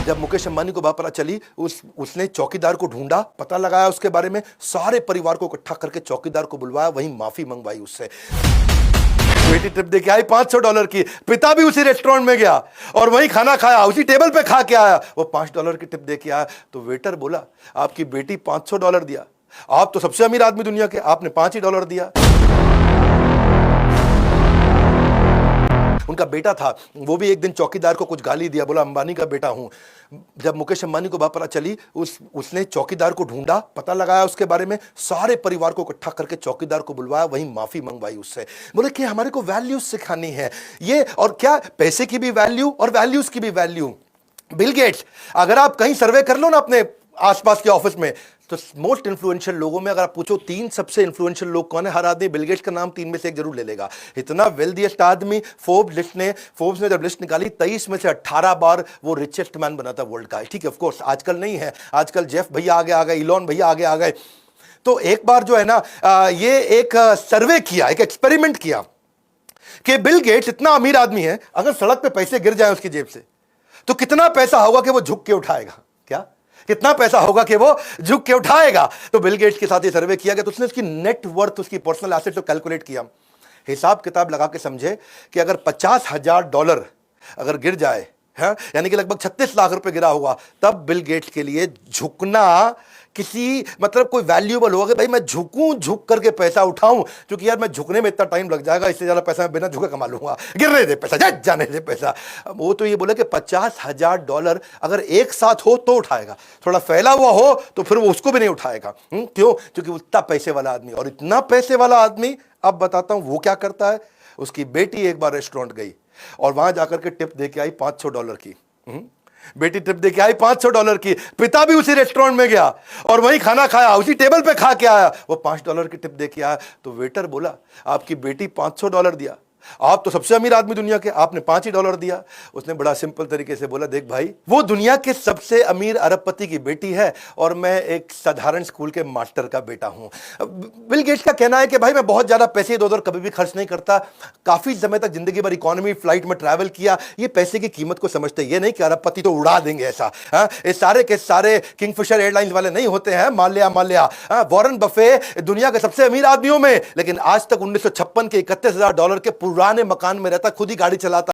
जब मुकेश अंबानी को बात पता चली उसने चौकीदार को ढूंढा, पता लगाया उसके बारे में, सारे परिवार को इकट्ठा करके चौकीदार को बुलवाया, वहीं माफी मंगवाई उससे। बेटी ट्रिप देके आई $500 की, पिता भी उसी रेस्टोरेंट में गया और वहीं खाना खाया, उसी टेबल पे खा के आया। वो $5 की टिप देके आया तो वेटर बोला आपकी बेटी $500 दिया, आप तो सबसे अमीर आदमी दुनिया के, आपने $5 दिया। उनका बेटा था, वो भी एक दिन चौकीदार को कुछ गाली दिया, बोला अंबानी का बेटा हूं। जब मुकेश अंबानी को बात पता चली उसने चौकीदार को ढूंढा, पता लगाया उसके बारे में, सारे परिवार को इकट्ठा करके चौकीदार को बुलवाया, वहीं माफी मंगवाई उससे। बोले कि हमारे को वैल्यूज सिखानी है ये, और क्या पैसे की भी वैल्यू और वैल्यूज की भी वैल्यू। बिल गेट्स, अगर आप कहीं सर्वे कर लो ना अपने आसपास के ऑफिस में, तो मोस्ट इंफ्लुएंशियल लोगों में अगर आप पूछो 3 सबसे इंफ्लुएंशियल लोग कौन है, हर आदमी बिल गेट्स का नाम 3 में से एक जरूर ले लेगा। इतना वेल्दीएस्ट आदमी। फोर्ब्स ने जब लिस्ट निकाली 23 में से 18 बार वो रिचेस्ट मैन बना था वर्ल्ड का। ठीक है, ऑफ कोर्स आजकल नहीं है, आजकल जेफ भैया आगे आ गए, इलॉन भैया आगे आ गए। तो एक बार जो है ना ये एक सर्वे किया, एक एक्सपेरिमेंट किया कि बिल गेट्स इतना अमीर आदमी है, अगर सड़क पे पैसे गिर जाए उसकी जेब से तो कितना पैसा होगा कि वो झुक के उठाएगा। क्या कितना पैसा होगा कि वो झुक के उठाएगा। तो बिल गेट्स के साथ ये सर्वे किया गया, तो उसने उसकी नेट वर्थ, उसकी पर्सनल एसेट को कैलकुलेट किया, हिसाब किताब लगा के समझे कि अगर $50,000 अगर गिर जाए, है यानी कि लगभग 36 लाख रुपए गिरा होगा, तब बिल गेट्स के लिए झुकना किसी मतलब कोई वैल्यूएबल होगा कि भाई मैं झुकूं, झुक करके पैसा उठाऊं, क्योंकि यार मैं झुकने में इतना टाइम लग जाएगा, इससे ज्यादा पैसा मैं बिना झुके कमा लूंगा, गिरने दे पैसा, जाने दे पैसा। वो तो ये बोले कि $50,000 अगर एक साथ हो तो उठाएगा, थोड़ा फैला हुआ हो तो फिर वो उसको भी नहीं उठाएगा। क्यों? क्योंकि उतना पैसे वाला आदमी, और इतना पैसे वाला आदमी, अब बताता हूं वो क्या करता है। उसकी बेटी एक बार रेस्टोरेंट गई और वहां जाकर के टिप दे के आई $500 की। बेटी ट्रिप देके आई $500 की, पिता भी उसी रेस्टोरेंट में गया और वहीं खाना खाया, उसी टेबल पे खा के आया। वो $5 की टिप देके आया तो वेटर बोला आपकी बेटी $500 दिया, आप तो सबसे अमीर आदमी दुनिया के, आपने $5 दिया। उसने बड़ा सिंपल तरीके से बोला देख भाई, वो दुनिया के सबसे अमीर अरबपति की बेटी है और मैं एक साधारण स्कूल के मास्टर का बेटा हूं। बिल गेट्स का कहना है कि भाई मैं बहुत ज्यादा पैसे इधर उधर कभी भी खर्च नहीं करता, काफी समय तक जिंदगी भर इकोनॉमी फ्लाइट में ट्रैवल किया, ये पैसे की कीमत को समझते, ये नहीं कि अरबपति तो उड़ा देंगे ऐसा। ये सारे के सारे किंगफिशर एयरलाइंस वाले नहीं होते हैं, माल्या वॉरेन बफे दुनिया के सबसे अमीर आदमियों में, लेकिन आज तक 1956 के $31,000 के पुराने मकान में रहता, खुद ही गाड़ी चलाता।